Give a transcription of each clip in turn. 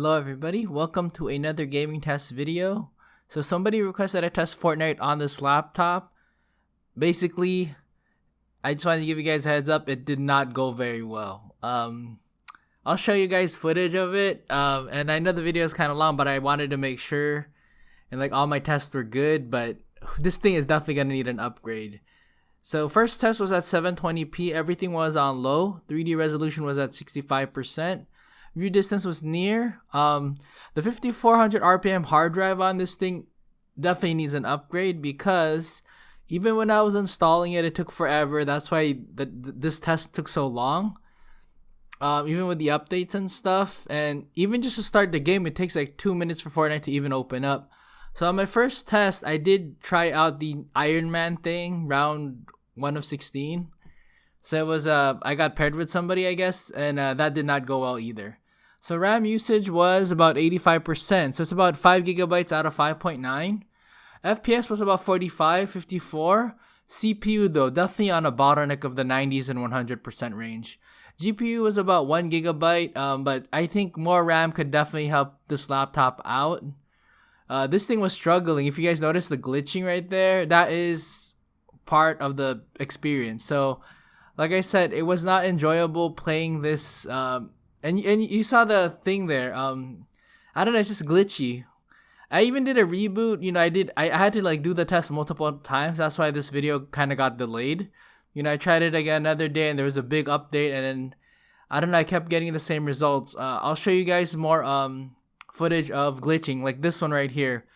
Hello everybody, welcome to another gaming test video. So somebody requested I test Fortnite on this laptop. Basically, I just wanted to give you guys a heads up, it did not go very well. I'll show you guys footage of it, and I know the video is kind of long, but I wanted to make sure and all my tests were good, but this thing is definitely going to need an upgrade. So first test was at 720p, everything was on low, 3D resolution was at 65%. View distance was near. The 5400 RPM hard drive on this thing definitely needs an upgrade because even when I was installing it, it took forever. That's why this test took so long. Even with the updates and stuff, and even just to start the game, it takes like 2 minutes for Fortnite to even open up. So on my first test, I did try out the Iron Man thing, round 1 of 16. So it was I got paired with somebody, I guess, and that did not go well either. So RAM usage was about 85%, so it's about 5 gigabytes out of 5.9. FPS was about 45, 54. CPU though, definitely on a bottleneck of the 90s and 100% range. GPU was about 1 gigabyte, but I think more RAM could definitely help this laptop out. This thing was struggling. If you guys notice the glitching right there, that is part of the experience. So like I said, it was not enjoyable playing this, and you saw the thing there. I don't know, it's just glitchy. I even did a reboot. I had to do the test multiple times. That's why this video kind of got delayed. I tried it again another day, and there was a big update, and then I don't know, I kept getting the same results. I'll show you guys more footage of glitching, like this one right here.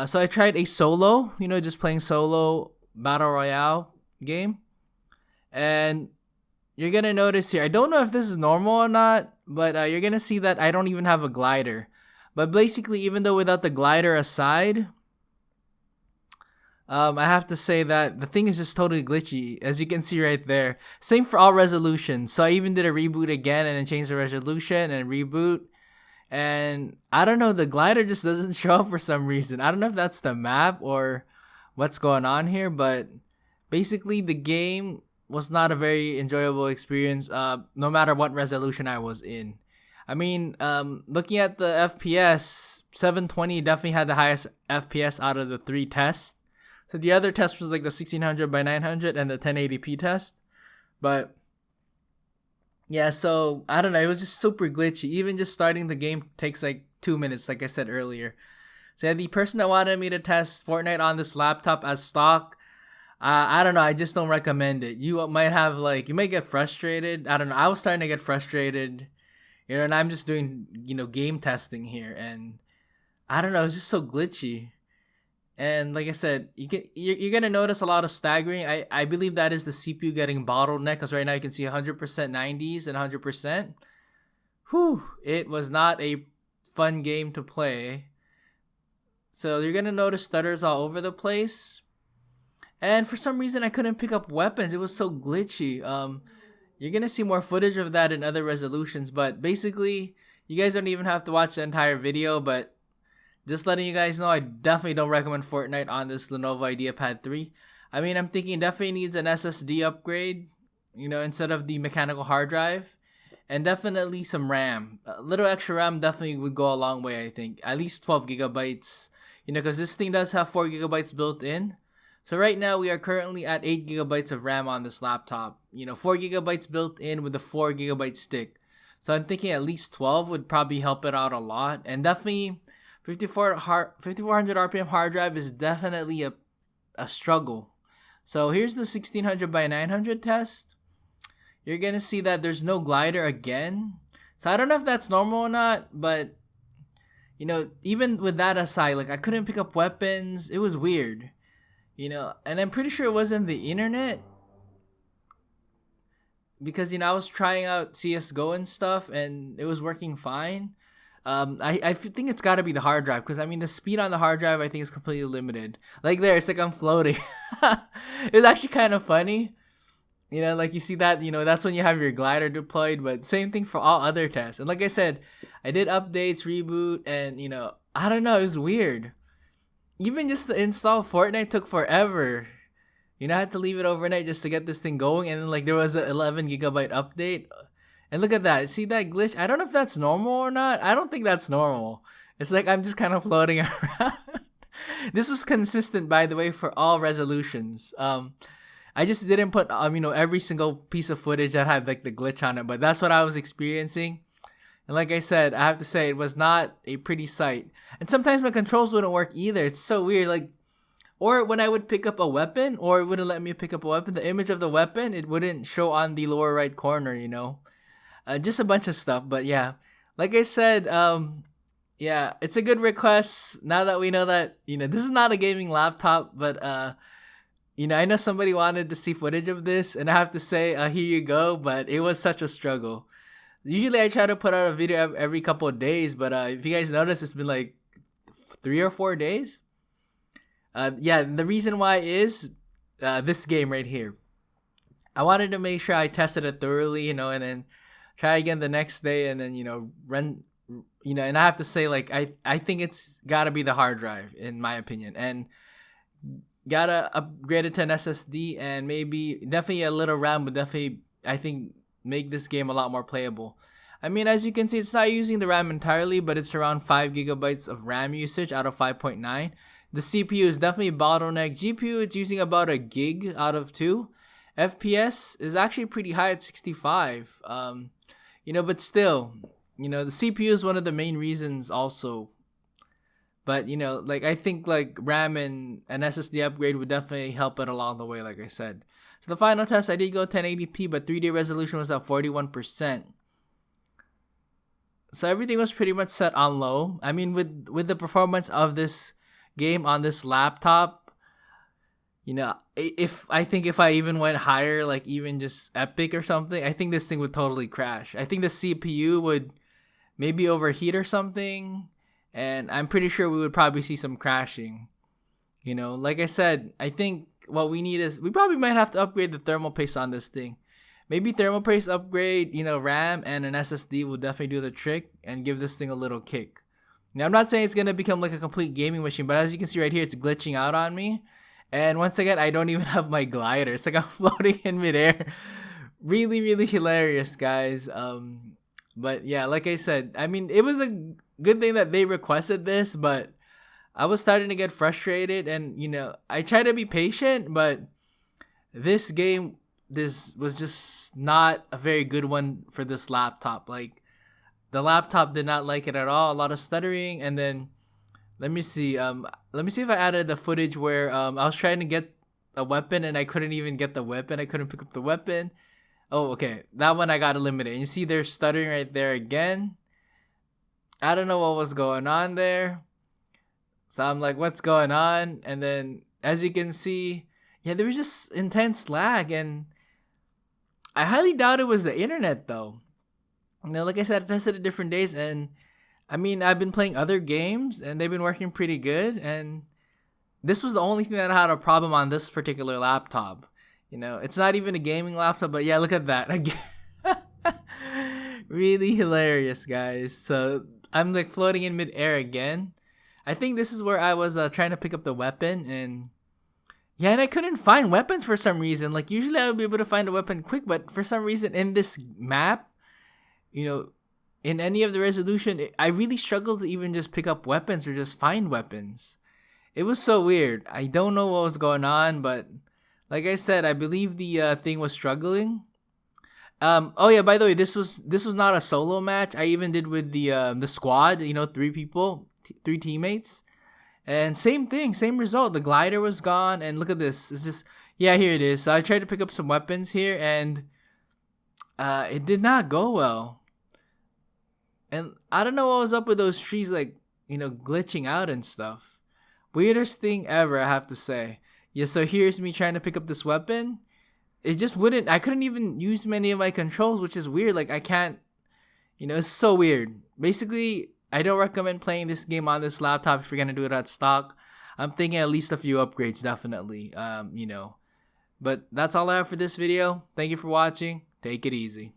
So I tried a solo, just playing solo battle royale game. And you're gonna notice here, I don't know if this is normal or not, but you're gonna see that I don't even have a glider. But basically, even though without the glider aside, I have to say that the thing is just totally glitchy, as you can see right there. Same for all resolutions. So I even did a reboot again and then changed the resolution and reboot. And I don't know, the glider just doesn't show up for some reason. I don't know if that's the map or what's going on here, but basically the game was not a very enjoyable experience, no matter what resolution I was in. I mean, looking at the FPS, 720 definitely had the highest FPS out of the 3 tests. So the other test was like the 1600 by 900 and the 1080p test. But yeah, so I don't know, it was just super glitchy. Even just starting the game takes like 2 minutes, like I said earlier. So yeah, the person that wanted me to test Fortnite on this laptop as stock, I don't know, I just don't recommend it. You might have you might get frustrated. I don't know, I was starting to get frustrated, and I'm just doing, game testing here, and I don't know, it's just so glitchy. And like I said, you're gonna notice a lot of staggering. I believe that is the CPU getting bottlenecked, because right now you can see 100% 90s and 100%. Whew, it was not a fun game to play. So you're gonna notice stutters all over the place. And for some reason, I couldn't pick up weapons. It was so glitchy. You're going to see more footage of that in other resolutions. But basically, you guys don't even have to watch the entire video. But just letting you guys know, I definitely don't recommend Fortnite on this Lenovo IdeaPad 3. I mean, I'm thinking it definitely needs an SSD upgrade, instead of the mechanical hard drive. And definitely some RAM. A little extra RAM definitely would go a long way, I think. At least 12 gigabytes. Because this thing does have 4 gigabytes built in. So right now we are currently at 8 gigabytes of RAM on this laptop. 4 gigabytes built in with a 4 gigabyte stick. So I'm thinking at least 12 would probably help it out a lot. And definitely 5400 RPM hard drive is definitely a struggle. So here's the 1600 by 900 test. You're going to see that there's no glider again. So I don't know if that's normal or not, but even with that aside, I couldn't pick up weapons. It was weird. And I'm pretty sure it wasn't the internet, because I was trying out CSGO and stuff and it was working fine. I think it's got to be the hard drive, because I mean the speed on the hard drive I think is completely limited. There, it's like I'm floating. It's actually kind of funny. You see that, that's when you have your glider deployed, but same thing for all other tests. And like I said, I did updates, reboot, and I don't know, it was weird. Even just to install Fortnite took forever. I had to leave it overnight just to get this thing going, and then there was an 11 gigabyte update, And look at that. See that glitch? I don't know if that's normal or not. I don't think that's normal. It's like I'm just kind of floating around. This was consistent, by the way, for all resolutions. I just didn't put every single piece of footage that had like the glitch on it, but that's what I was experiencing. And like I said, I have to say it was not a pretty sight. And sometimes my controls wouldn't work either. It's so weird. Like, or when I would pick up a weapon, or it wouldn't let me pick up a weapon, the image of the weapon, it wouldn't show on the lower right corner, just a bunch of stuff. But yeah, like I said, yeah, it's a good request. Now that we know that, this is not a gaming laptop, but I know somebody wanted to see footage of this, and I have to say, here you go. But it was such a struggle. Usually I try to put out a video every couple of days, but if you guys notice, it's been like 3 or 4 days. Yeah, the reason why is this game right here. I wanted to make sure I tested it thoroughly, and then try again the next day, and then run, and I have to say, like, I think it's gotta be the hard drive in my opinion, and gotta upgrade it to an SSD, and maybe definitely a little RAM, but definitely I think make this game a lot more playable. I mean, as you can see, it's not using the RAM entirely, but it's around 5 gigabytes of RAM usage out of 5.9. The CPU is definitely bottleneck. GPU, it's using about a gig out of 2. FPS is actually pretty high at 65. But still, the CPU is one of the main reasons also. But, like, I think, like, RAM and an SSD upgrade would definitely help it along the way, like I said. So the final test, I did go 1080p, but 3D resolution was at 41%. So everything was pretty much set on low. I mean, with the performance of this game on this laptop, if I even went higher, like even just epic or something, I think this thing would totally crash. I think the CPU would maybe overheat or something, and I'm pretty sure we would probably see some crashing. Like I said, I think what we need is, we probably might have to upgrade the thermal paste on this thing. Maybe thermal paste upgrade, RAM and an SSD will definitely do the trick and give this thing a little kick. Now, I'm not saying it's going to become like a complete gaming machine, but as you can see right here, it's glitching out on me. And once again, I don't even have my glider. It's like I'm floating in midair. Really, really hilarious, guys. But yeah, like I said, I mean, it was a good thing that they requested this, but I was starting to get frustrated, and I try to be patient, but this was just not a very good one for this laptop. Like, the laptop did not like it at all. A lot of stuttering, and then let me see if I added the footage where I was trying to get a weapon and I couldn't even get the weapon. I couldn't pick up the weapon. Oh, okay, that one I got eliminated. And you see they're stuttering right there again. I don't know what was going on there. So I'm like, what's going on? And then, as you can see, yeah, there was just intense lag, and I highly doubt it was the internet, though. Like I said, I tested it different days, and I mean, I've been playing other games, and they've been working pretty good, and this was the only thing that had a problem on this particular laptop. It's not even a gaming laptop, but yeah, look at that. Again. Really hilarious, guys. So I'm like floating in midair again. I think this is where I was trying to pick up the weapon, and yeah, and I couldn't find weapons for some reason. Like, usually I would be able to find a weapon quick, but for some reason in this map, in any of the resolution, I really struggled to even just pick up weapons or just find weapons. It was so weird. I don't know what was going on, but like I said, I believe the thing was struggling. Oh yeah, by the way, this was not a solo match. I even did with the squad, 3 people, 3 teammates. And same thing, same result. The glider was gone, and look at this. It's just, yeah, here it is. So I tried to pick up some weapons here, and it did not go well. And I don't know what was up with those trees, like, glitching out and stuff. Weirdest thing ever, I have to say. Yeah, so here's me trying to pick up this weapon. It just wouldn't. I couldn't even use many of my controls, which is weird. Like, I can't, it's so weird. Basically, I don't recommend playing this game on this laptop if you're gonna do it at stock. I'm thinking at least a few upgrades, definitely. But that's all I have for this video. Thank you for watching. Take it easy.